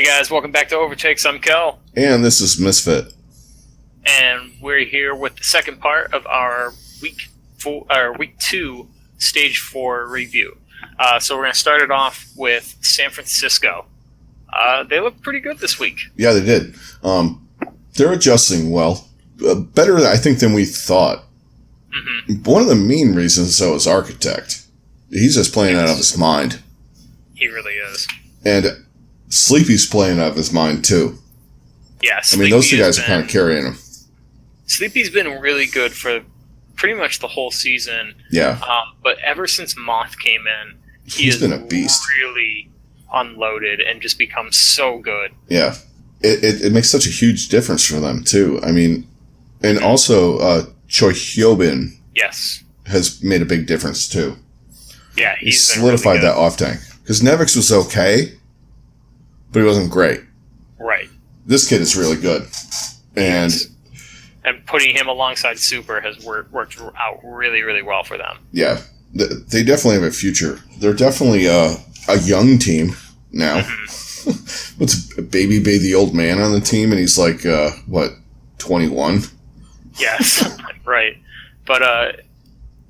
guys, welcome back to Overtakes. I'm Kel. And this is Misfit. And we're here with the second part of our week 2 stage 4 review. So we're going to start it off with San Francisco. They look pretty good this week. Yeah, they did. They're adjusting well. Better, I think, than we thought. Mm-hmm. One of the main reasons, though, is Architect. He's just playing out of his mind. He really is. And Sleepy's playing out of his mind, too. Yeah, I mean, those two guys are kind of carrying him. Sleepy's been really good for pretty much the whole season. Yeah. But ever since Moth came in, he's been a beast. Really unloaded and just become so good. Yeah. It makes such a huge difference for them, too. I mean, and also, Choi Hyobin has made a big difference, too. Yeah, he solidified really that off tank. Because Nevix was okay, but he wasn't great. Right. This kid is really good. And putting him alongside Super has worked out really, really well for them. Yeah. They definitely have a future. They're definitely a young team now. Mm-hmm. What's Baby Bay the old man on the team? And he's like, 21? Yes, right. But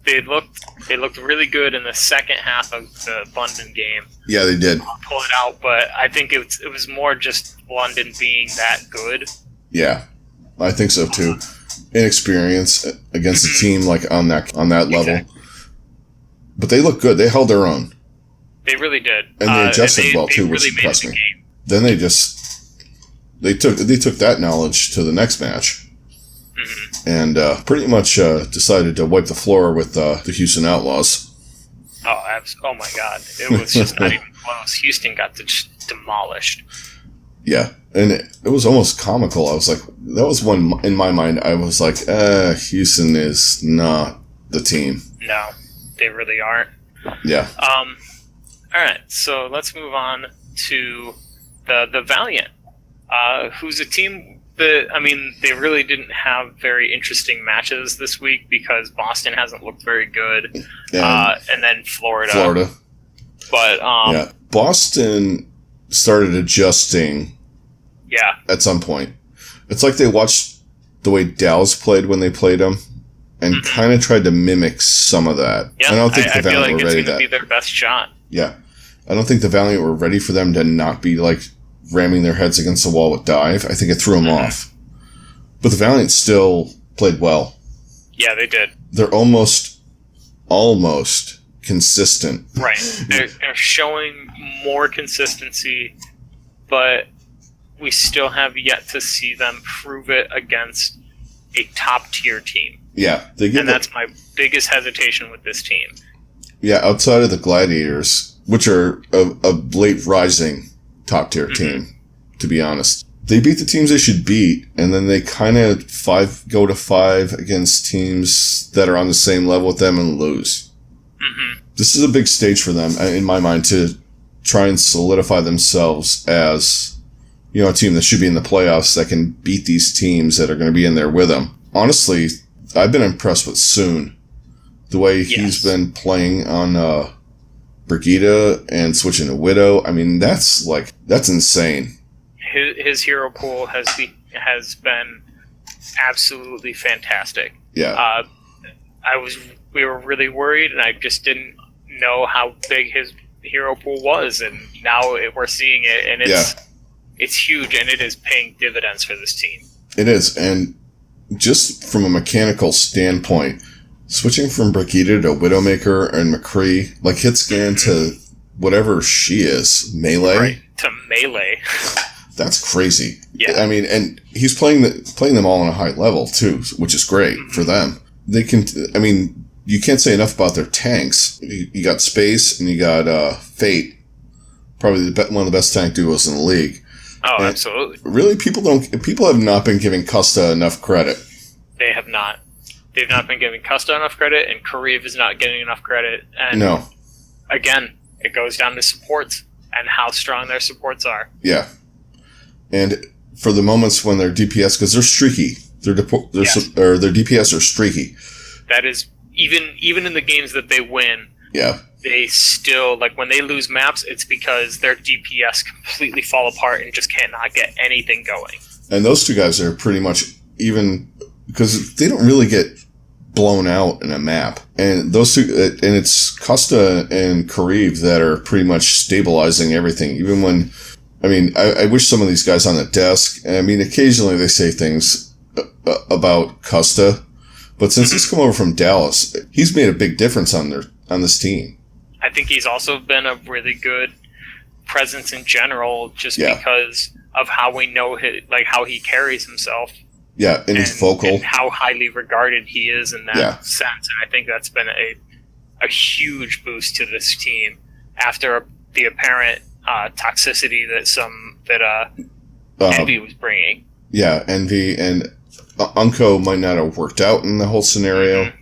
they looked really good in the second half of the London game. Yeah, they did. Pull it out, but I think it was more just London being that good. Yeah, I think so too. Inexperience against a team like on that level. Exactly. But they look good. They held their own. They really did. And they adjusted well too, which impressed me. Then they took that knowledge to the next match. Mm-hmm. And pretty much decided to wipe the floor with the Houston Outlaws. Oh my God. It was just not even close. Houston got demolished. Yeah, and it was almost comical. I was like, that was one, in my mind, I was like, Houston is not the team. No, they really aren't. Yeah. Alright, so let's move on to the Valiant, who's a team that, I mean, they really didn't have very interesting matches this week because Boston hasn't looked very good, and then Florida. But, yeah, Boston started adjusting at some point. It's like they watched the way Dallas played when they played them and kind of tried to mimic some of that. Yeah, I don't think the Valiant were ready it's going to be their best shot. Yeah. I don't think the Valiant were ready for them to not be like ramming their heads against the wall with dive. I think it threw them off. But the Valiant still played well. Yeah, they did. They're almost consistent. Right. They're showing more consistency, but we still have yet to see them prove it against a top-tier team. Yeah. That's my biggest hesitation with this team. Yeah, outside of the Gladiators, which are a late rising top-tier team, to be honest. They beat the teams they should beat, and then they kind of go to 5 against teams that are on the same level with them and lose. Mm-hmm. This is a big stage for them, in my mind, to try and solidify themselves as, a team that should be in the playoffs that can beat these teams that are going to be in there with them. Honestly, I've been impressed with Soon. The way he's been playing on Brigida and switching to Widow. I mean, that's insane. His hero pool has been absolutely fantastic. Yeah. We were really worried, and I just didn't know how big his hero pool was, and now we're seeing it, and it's huge, and it is paying dividends for this team. It is, and just from a mechanical standpoint, switching from Brigida to Widowmaker and McCree, like hit scan to whatever she is, Melee. Right, to Melee. That's crazy. Yeah. I mean, and he's playing them all on a high level, too, which is great for them. They can, I mean, you can't say enough about their tanks. You got Space and you got Fate. Probably one of the best tank duos in the league. Oh, and absolutely. Really, people have not been giving Custa enough credit. They have not. They've not been giving Custa enough credit, and Kareev is not getting enough credit. And no. Again, it goes down to supports and how strong their supports are. Yeah. And for the moments when they're DPS, because they're streaky, their DPS are streaky. That is even in the games that they win. Yeah, they still, like, when they lose maps, it's because their DPS completely fall apart and just cannot get anything going. And those two guys are pretty much even, because they don't really get blown out in a map. And those two, and it's Costa and Kariv that are pretty much stabilizing everything. Even when, I mean, I wish some of these guys on the desk, I mean, occasionally they say things about Costa, but since he's come over from Dallas, he's made a big difference on this team. I think he's also been a really good presence in general, just because of how we know how he carries himself. Yeah, and he's vocal. And how highly regarded he is in that sense. And I think that's been a huge boost to this team after the apparent toxicity that Envy was bringing. Yeah, Envy and Unco might not have worked out in the whole scenario,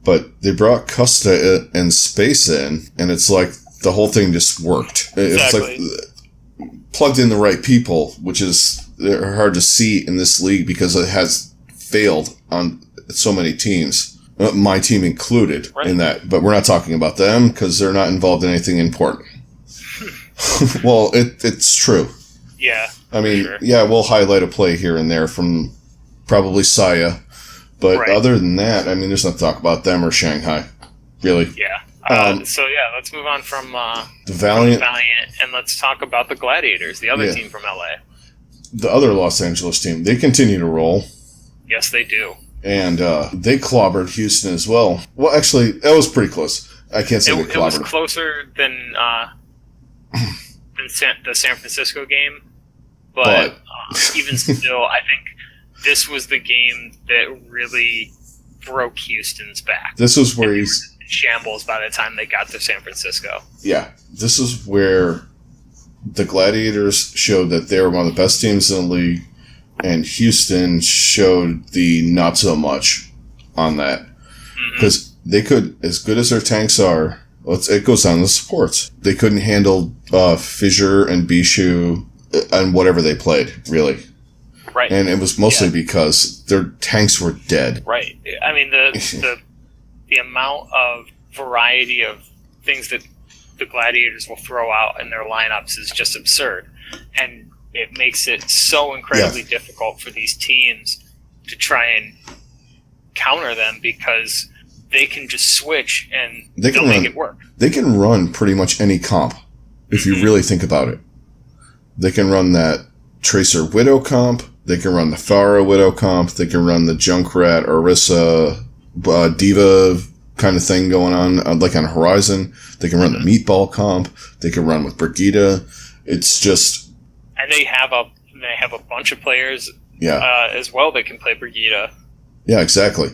but they brought Costa and Space in, and it's like the whole thing just worked. Exactly. It's like plugged in the right people, which is hard to see in this league because it has failed on so many teams, my team included in that. But we're not talking about them because they're not involved in anything important. Well, it's true. Yeah. I mean, we'll highlight a play here and there from probably Saya. But other than that, I mean, there's nothing to talk about them or Shanghai, really. Yeah. Let's move on from the Valiant, and let's talk about the Gladiators, the other team from LA. The other Los Angeles team. They continue to roll. Yes, they do. And they clobbered Houston as well. Well, actually, that was pretty close. I can't say they clobbered. It was closer than the San Francisco game, but even still, I think this was the game that really broke Houston's back. This was where he's in shambles by the time they got to San Francisco. Yeah, this is where the Gladiators showed that they were one of the best teams in the league, and Houston showed the not so much on that. Because they could, as good as their tanks are, it goes down to the supports. They couldn't handle Fissure and Bishu and whatever they played, really. Right. And it was mostly because their tanks were dead. Right. I mean, the amount of variety of things that the Gladiators will throw out in their lineups is just absurd. And it makes it so incredibly difficult for these teams to try and counter them because they can just switch and they'll make it work. They can run pretty much any comp, if you really think about it. They can run that Tracer Widow comp. They can run the Pharah Widow comp. They can run the Junkrat, Orisa, Diva kind of thing going on, like on Horizon. They can run the Meatball comp. They can run with Brigitte. It's just... And they have a bunch of players as well that can play Brigitte. Yeah, exactly.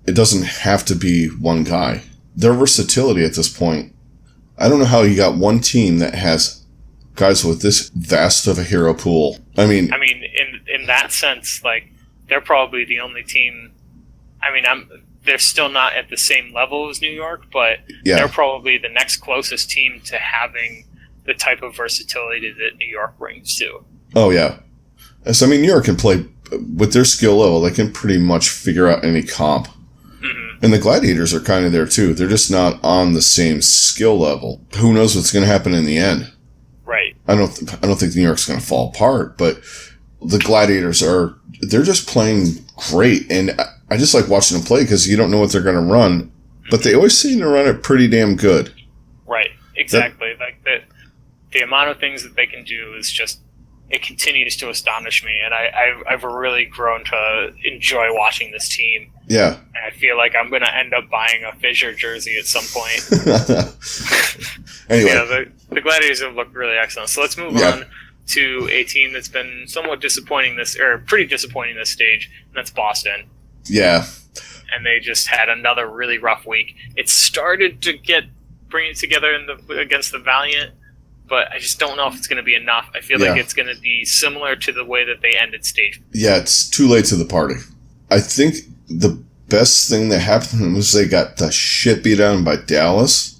It doesn't have to be one guy. Their versatility at this point, I don't know how you got one team that has guys with this vast of a hero pool. I mean, in that sense, like, they're probably the only team. I mean, they're still not at the same level as New York, but they're probably the next closest team to having the type of versatility that New York brings too. Oh yeah, so I mean, New York can play with their skill level. They can pretty much figure out any comp. And the Gladiators are kind of there too. They're just not on the same skill level. Who knows what's going to happen in the end? Right. I don't think New York's going to fall apart, but the Gladiators they're just playing great. And I just like watching them play because you don't know what they're going to run, but they always seem to run it pretty damn good. Right. Exactly. The amount of things that they can do is just, it continues to astonish me. And I've really grown to enjoy watching this team. Yeah. And I feel like I'm going to end up buying a Fissure jersey at some point. Anyway. The Gladiators have looked really excellent. So let's move on to a team that's been somewhat disappointing pretty disappointing this stage, and that's Boston. Yeah. And they just had another really rough week. It started to bring it together against the Valiant, but I just don't know if it's going to be enough. I feel like it's going to be similar to the way that they ended stage. Yeah, it's too late to the party. I think the best thing that happened was they got the shit beat out by Dallas,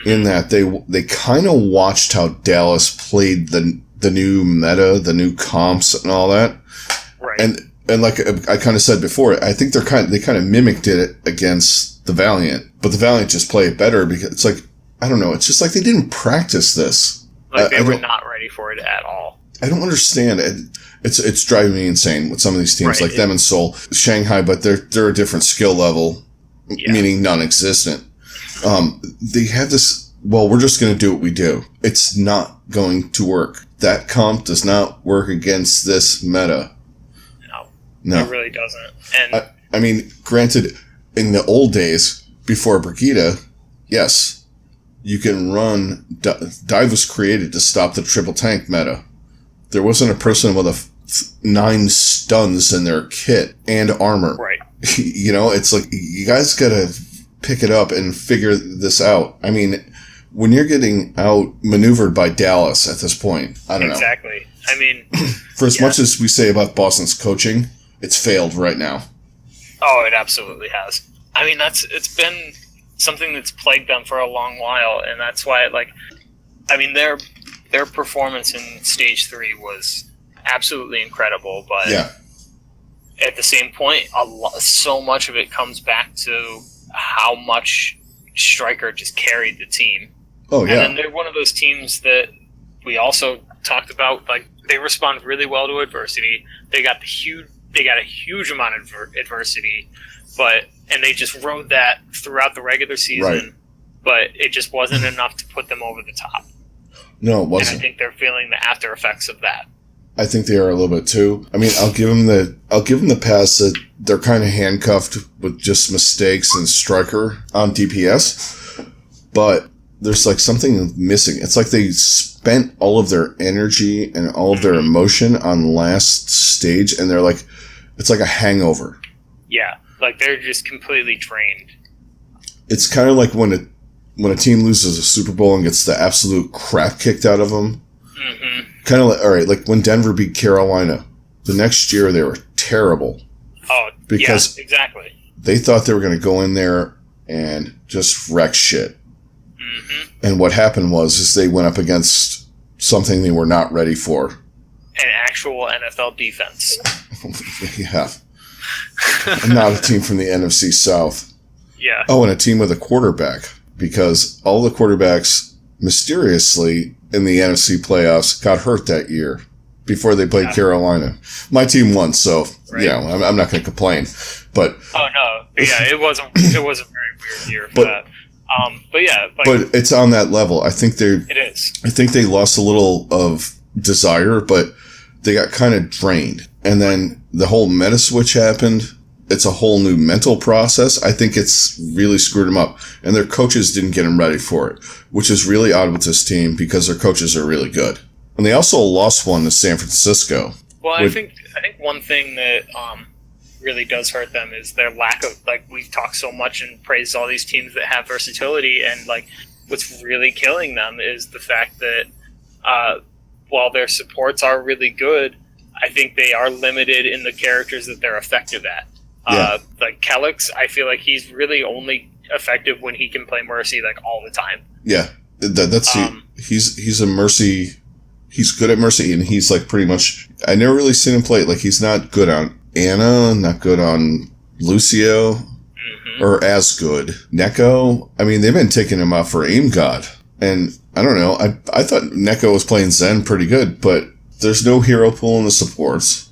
in that they kind of watched how Dallas played the new meta, the new comps and all that. Right. And like I kind of said before, I think they kind of mimicked it against the Valiant, but the Valiant just play it better because it's like I don't know. It's just like they didn't practice this. Like they were not ready for it at all. I don't understand it. It's driving me insane with some of these teams, like them and Seoul, Shanghai, but they're a different skill level, meaning non-existent. They have this. Well, we're just going to do what we do. It's not going to work. That comp does not work against this meta. No, it really doesn't. And I mean, granted, in the old days before Brigitte, yes, you can run. Dive was created to stop the triple tank meta. There wasn't a person with 9 stuns in their kit and armor. Right. You know, it's like, you guys gotta pick it up and figure this out. I mean, when you're getting outmaneuvered by Dallas at this point, I don't know. Exactly. I mean, for as much as we say about Boston's coaching, it's failed right now. Oh, it absolutely has. I mean, it's been something that's plagued them for a long while, and that's why, their performance in Stage 3 was absolutely incredible, but at the same point, so much of it comes back to how much Stryker just carried the team. Oh, yeah. And then they're one of those teams that we also talked about, like, they respond really well to adversity. They got a huge amount of adversity, and they just rode that throughout the regular season, but it just wasn't enough to put them over the top. No, it wasn't. And I think they're feeling the after effects of that. I think they are a little bit too. I mean, I'll give them the pass that they're kind of handcuffed with just mistakes and Stryker on DPS, but there's like something missing. It's like they spent all of their energy and all of their emotion on last stage, and they're like, it's like a hangover. Yeah, like they're just completely drained. It's kind of like when a team loses a Super Bowl and gets the absolute crap kicked out of them. Mm-hmm. Kind of like, all right, like when Denver beat Carolina, the next year they were terrible. Oh, because exactly. They thought they were going to go in there and just wreck shit. Mm-hmm. And what happened was they went up against something they were not ready for. An actual NFL defense. Yeah. Not a team from the NFC South. Yeah. Oh, and a team with a quarterback, because all the quarterbacks mysteriously in the NFC playoffs got hurt that year before they played Carolina. My team won, so I'm not going to complain. But it was a very weird year for that. But it's on that level. I think it is. I think they lost a little of desire, but they got kind of drained. And then the whole meta switch happened. It's a whole new mental process. I think it's really screwed them up. And their coaches didn't get them ready for it, which is really odd with this team because their coaches are really good. And they also lost one to San Francisco. Well, I think one thing that really does hurt them is their lack of, like, we've talked so much and praised all these teams that have versatility, and, like, what's really killing them is the fact that while their supports are really good, I think they are limited in the characters that they're effective at. Like Kellex, I feel like he's really only effective when he can play Mercy, like, all the time. Yeah, that's he's a Mercy. He's good at Mercy, and he's like pretty much. I never really seen him play. Like, he's not good on Ana, not good on Lucio, or as good Neko. I mean, they've been taking him out for Aim God, and I don't know. I thought Neko was playing Zen pretty good, but there's no hero pool in the supports.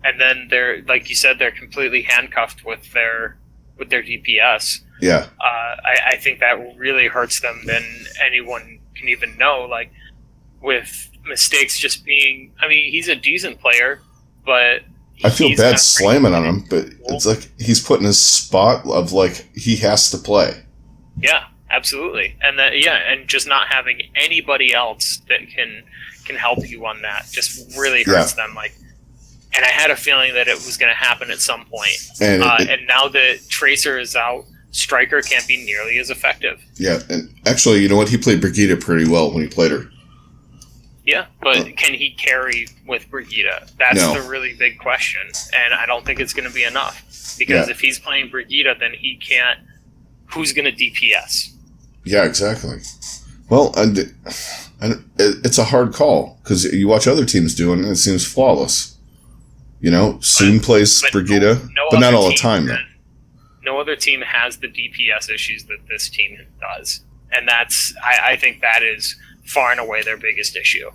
And then they're, like you said, they're completely handcuffed with their DPS. Yeah. I think that really hurts them than anyone can even know. Like, with mistakes just being, I mean, he's a decent player, but I feel bad slamming on him, but it's like he's put in his spot of, like, he has to play. Yeah, absolutely. And that, and just not having anybody else that can help you on that just really hurts them. Like, and I had a feeling that it was going to happen at some point. And now that Tracer is out, Stryker can't be nearly as effective. Yeah, and actually, you know what? He played Brigitte pretty well when he played her. Yeah, but can he carry with Brigitte? That's the really big question, and I don't think it's going to be enough. Because if he's playing Brigitte, then he can't... Who's going to DPS? Yeah, exactly. Well, and it's a hard call, because you watch other teams do it, and it seems flawless. You know, Soon plays Brigitte, but not all the time, though. No other team has the DPS issues that this team does. And I think that is far and away their biggest issue.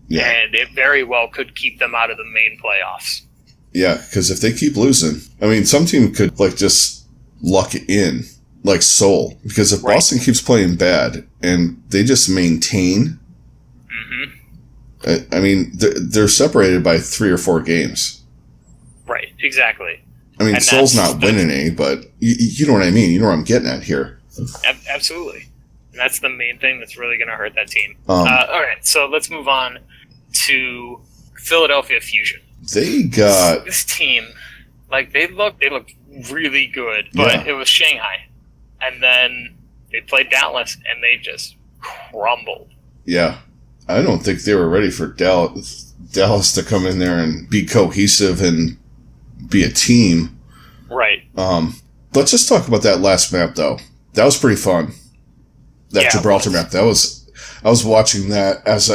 Yeah. And it very well could keep them out of the main playoffs. Yeah, because if they keep losing, I mean, some team could just luck in, like Seoul. Because if Boston keeps playing bad and they just maintain, I mean, they're separated by 3 or 4 games. Right, exactly. I mean, Seoul's not winning any, but you know what I mean. You know what I'm getting at here. Absolutely. And that's the main thing that's really going to hurt that team. All right, so let's move on to Philadelphia Fusion. They got this team, like they looked really good, but it was Shanghai, and then they played Dallas, and they just crumbled. Yeah, I don't think they were ready for Dallas to come in there and be cohesive and be a team. Right. Let's just talk about that last map, though. That was pretty fun. That Gibraltar map. I was watching that as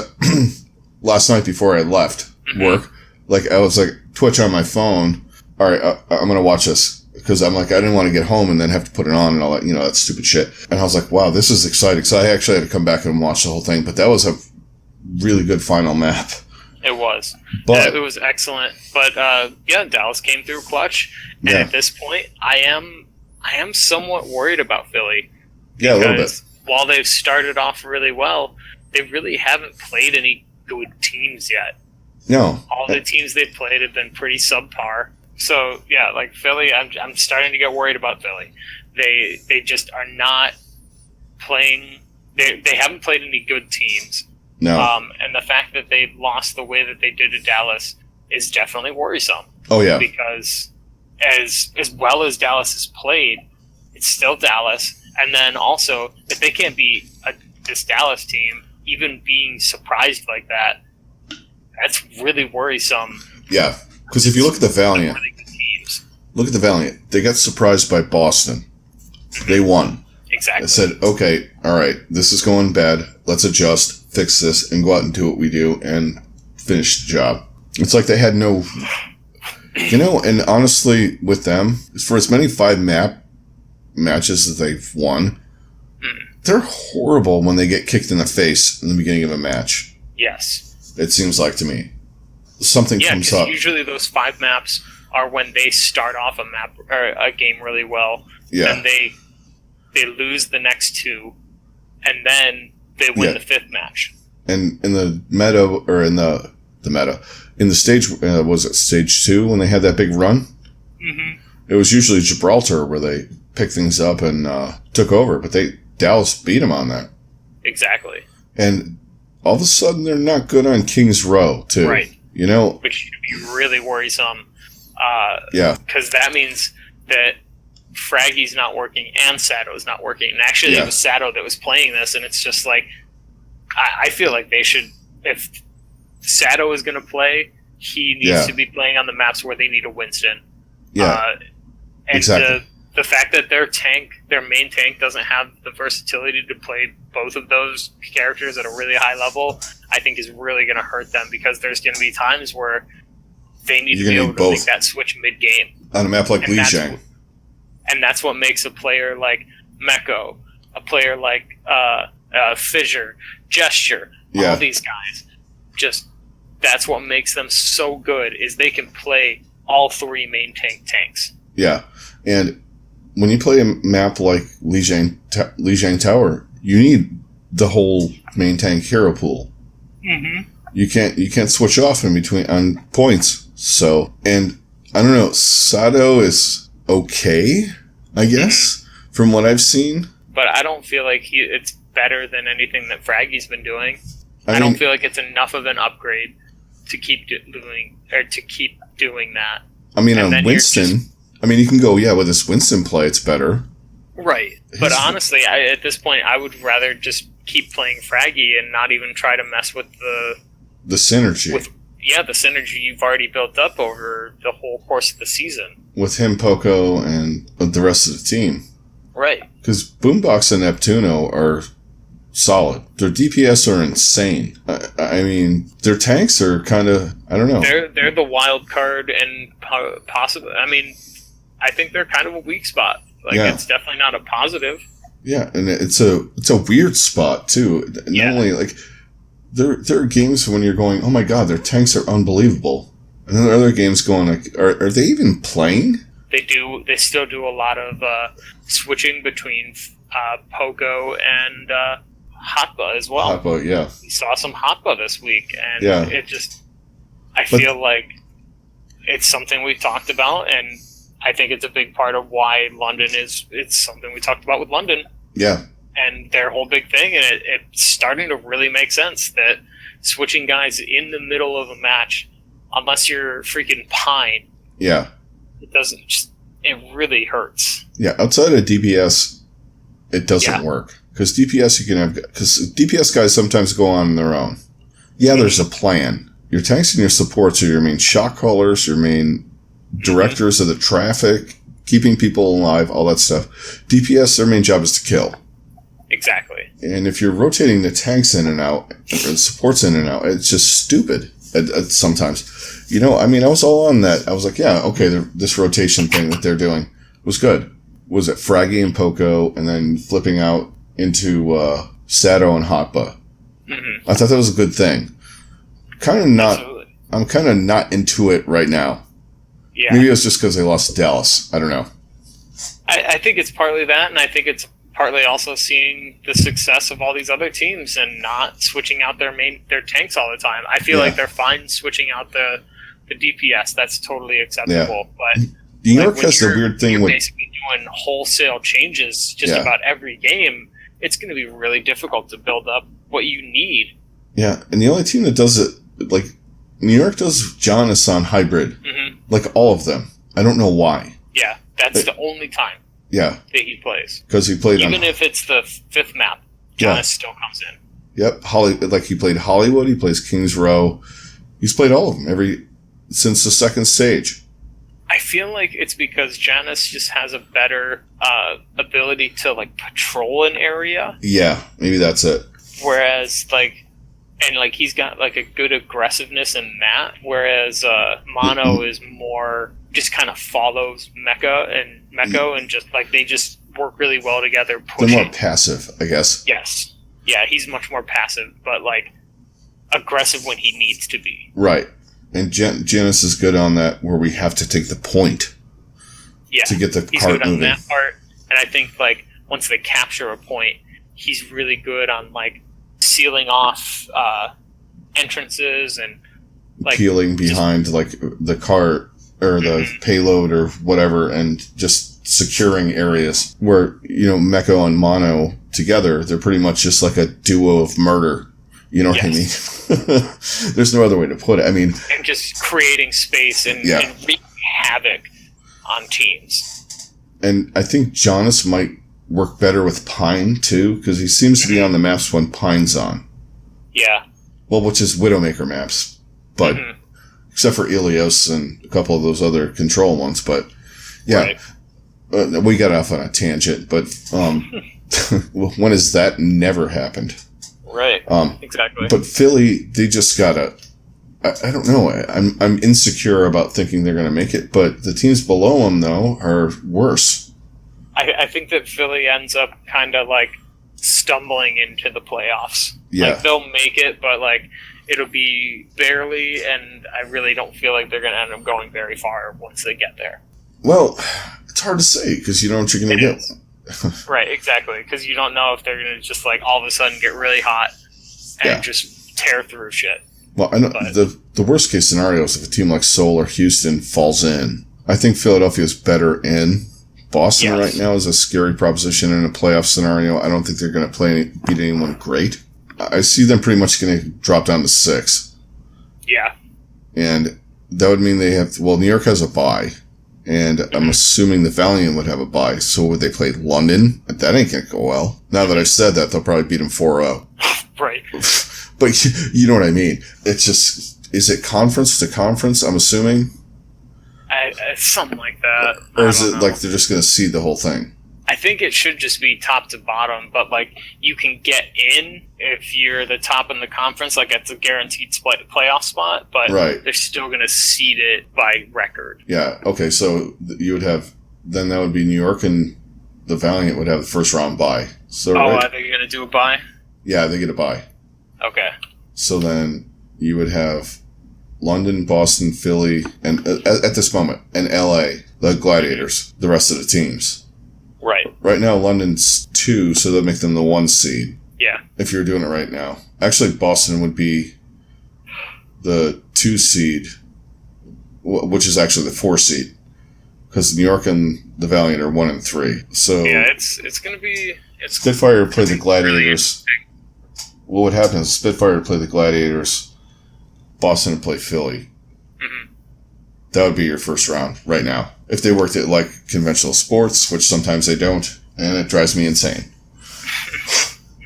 last night before I left work. Like, I was like, Twitch on my phone. All right, I'm going to watch this. Because I'm like, I didn't want to get home and then have to put it on and all that, that stupid shit. And I was like, wow, this is exciting. So I actually had to come back and watch the whole thing. But that was a really good final map. It was. But it was excellent. But, Dallas came through clutch. And at this point, I am somewhat worried about Philly. Yeah, a little bit. While they've started off really well, they really haven't played any good teams yet. No. All the teams they've played have been pretty subpar. So, yeah, like Philly, I'm starting to get worried about Philly. They just are not playing. They haven't played any good teams. No. And the fact that they lost the way that they did to Dallas is definitely worrisome. Oh, yeah. Because as well as Dallas has played, it's still Dallas. And then also, if they can't beat this Dallas team, even being surprised like that, that's really worrisome. Yeah, because if you look at the Valiant, really good teams. Look at the Valiant. They got surprised by Boston. They won. Exactly. They said, okay, all right, this is going bad. Let's adjust, fix this, and go out and do what we do and finish the job. It's like they had no... and honestly, with them, for as many 5 matches that they've won, they're horrible when they get kicked in the face in the beginning of a match. Yes. It seems like to me. Something comes up. Usually those 5 maps are when they start off a map or a game really well. Yeah. And they lose the next 2, and then they win the 5th match. And in the meta, or in the meta, in the stage, was it stage 2 when they had that big run? Mm-hmm. It was usually Gibraltar where they picked things up and took over, but Dallas beat them on that. Exactly. And all of a sudden, they're not good on King's Row, too. Right. Which should be really worrisome. Because that means that Fraggy's not working and Sato's not working. And actually, it was Sato that was playing this, and it's just like, I feel like they should, if Sato is going to play, he needs to be playing on the maps where they need a Winston. Yeah. And exactly. The fact that their main tank doesn't have the versatility to play both of those characters at a really high level, I think is really going to hurt them, because there's going to be times where they need to be able to make that switch mid-game. On a map like Lijiang. And that's what makes a player like Meko, a player like Fissure, Gesture, all these guys, that's what makes them so good, is they can play all 3 main tanks. Yeah, and when you play a map like Lijiang Tower, you need the whole main tank hero pool. Mm-hmm. You can't switch off in between on points. So, and I don't know, Sato is okay, I guess, from what I've seen. But I don't feel like it's better than anything that Fraggy's been doing. I don't feel like it's enough of an upgrade to keep doing that. I mean, on Winston, you can go, with this Winston play, it's better. Right. But honestly, at this point, I would rather just keep playing Fraggy and not even try to mess with the synergy. The synergy you've already built up over the whole course of the season. With him, Poco, and the rest of the team. Right. Because Boombox and Neptuno are solid. Their DPS are insane. I mean, their tanks are kind of, I don't know. They're the wild card, and possibly, I think they're kind of a weak spot. It's definitely not a positive. Yeah, and it's a weird spot too. Not only like there are games when you're going, oh my god, their tanks are unbelievable, and then there are other games going like, are they even playing? They do. They still do a lot of switching between Poco and Hotba as well. Hotba, yeah. We saw some Hotba this week, and it just, I But feel like it's something we've talked about, and I think it's a big part of why London it's something we talked about with London. Yeah. And their whole big thing, and it's starting to really make sense that switching guys in the middle of a match, unless you're freaking Pine, it doesn't just, it really hurts. Yeah, outside of DPS, it doesn't work. Because DPS because DPS guys sometimes go on their own. Yeah, there's a plan. Your tanks and your supports are your main shot callers, your main directors of the traffic, keeping people alive, all that stuff. DPS, their main job is to kill. Exactly. And if you're rotating the tanks in and out, or the supports in and out, it's just stupid sometimes. I was all on that. I was like, yeah, okay, this rotation thing that they're doing was good. Was it Fraggy and Poco, and then flipping out into Sato and Hotba? I thought that was a good thing. Absolutely. I'm kind of not into it right now. Yeah. Maybe it was just because they lost Dallas. I don't know. I think it's partly that, and I think it's partly also seeing the success of all these other teams and not switching out their tanks all the time. I feel like they're fine switching out the DPS. That's totally acceptable. But New York has the weird thing you're with basically doing wholesale changes just about every game. It's going to be really difficult to build up what you need. Yeah, and the only team that does it, like New York does Jonas on hybrid, like all of them. I don't know why. Yeah, that's the only time. Yeah, that he plays, because he played even if it's the fifth map. Jonas still comes in. Yep, he played Hollywood. He plays Kings Row. He's played all of them since the second stage. I feel like it's because Janus just has a better ability to patrol an area. Yeah, maybe that's it. Whereas he's got a good aggressiveness in that. Whereas Mono is more just kind of follows Meko and just they just work really well together. Pushing. They're more passive, I guess. Yes. Yeah, he's much more passive, but aggressive when he needs to be. Right. And Janus is good on that, where we have to take the point to get the he's cart good on moving. that part, and I think once they capture a point, he's really good on sealing off entrances and peeling behind the cart or the payload or whatever, and just securing areas. Where Meko and Mono together, they're pretty much just like a duo of murder. You know what I mean? There's no other way to put it. I mean, and just creating space and wreaking havoc on teams. And I think Jonas might work better with Pine too, because he seems to be on the maps when Pine's on. Yeah. Well, which is Widowmaker maps, but except for Ilios and a couple of those other control ones. But yeah, we got off on a tangent. But when has that never happened? Right. Exactly. But Philly, they just gotta. I don't know. I'm insecure about thinking they're gonna make it, but the teams below them though are worse. I think that Philly ends up kind of stumbling into the playoffs. Yeah. They'll make it, but it'll be barely, and I really don't feel like they're gonna end up going very far once they get there. Well, it's hard to say because you know what you're gonna get. Right, exactly, because you don't know if they're going to just all of a sudden get really hot and just tear through shit. Well, I know the worst case scenario is if a team like Seoul or Houston falls in. I think Philadelphia is better in. Boston right now is a scary proposition in a playoff scenario. I don't think they're going to beat anyone great. I see them pretty much going to drop down to 6. Yeah. And that would mean they have... Well, New York has a bye. And I'm assuming the Valiant would have a bye. So would they play London? That ain't going to go well. Now that I've said that, they'll probably beat them 4-0. Right. But you know what I mean. It's just... Is it conference to conference, I'm assuming? Something like that. Or is it they're just going to seed the whole thing? I think it should just be top to bottom, but you can get in if you're the top in the conference, it's a guaranteed playoff spot, but they're still going to seed it by record. Yeah, okay, so you would have, then that would be New York and the Valiant would have the first round bye. So I think you're going to do a bye? Yeah, they get a bye. Okay. So then you would have London, Boston, Philly, and at this moment, and LA, the Gladiators, the rest of the teams. Right. Right now, London's 2, so that make them the 1 seed. Yeah. If you're doing it right now. Actually, Boston would be the 2 seed, which is actually the 4 seed. Because New York and the Valiant are 1 and 3. So yeah, it's going to be... Spitfire would play the Gladiators. What would happen is Spitfire would play the Gladiators, Boston would play Philly. Mm-hmm. That would be your first round right now. If they worked it like conventional sports, which sometimes they don't, and it drives me insane.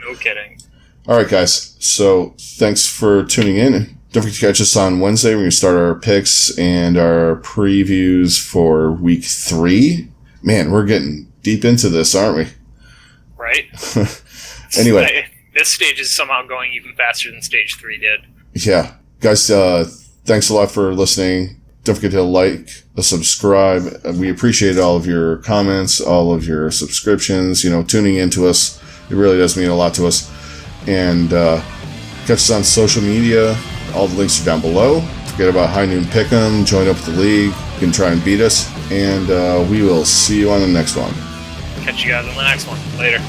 No kidding. All right, guys. So thanks for tuning in. Don't forget to catch us on Wednesday. We're going to start our picks and our previews for week 3. Man, we're getting deep into this, aren't we? Right. Anyway. This stage is somehow going even faster than stage 3 did. Yeah. Guys, thanks a lot for listening. Don't forget to like, subscribe. We appreciate all of your comments, all of your subscriptions, tuning in to us. It really does mean a lot to us. And catch us on social media. All the links are down below. Forget about High Noon Pick'em. Join up with the league. You can try and beat us. And we will see you on the next one. Catch you guys on the next one. Later.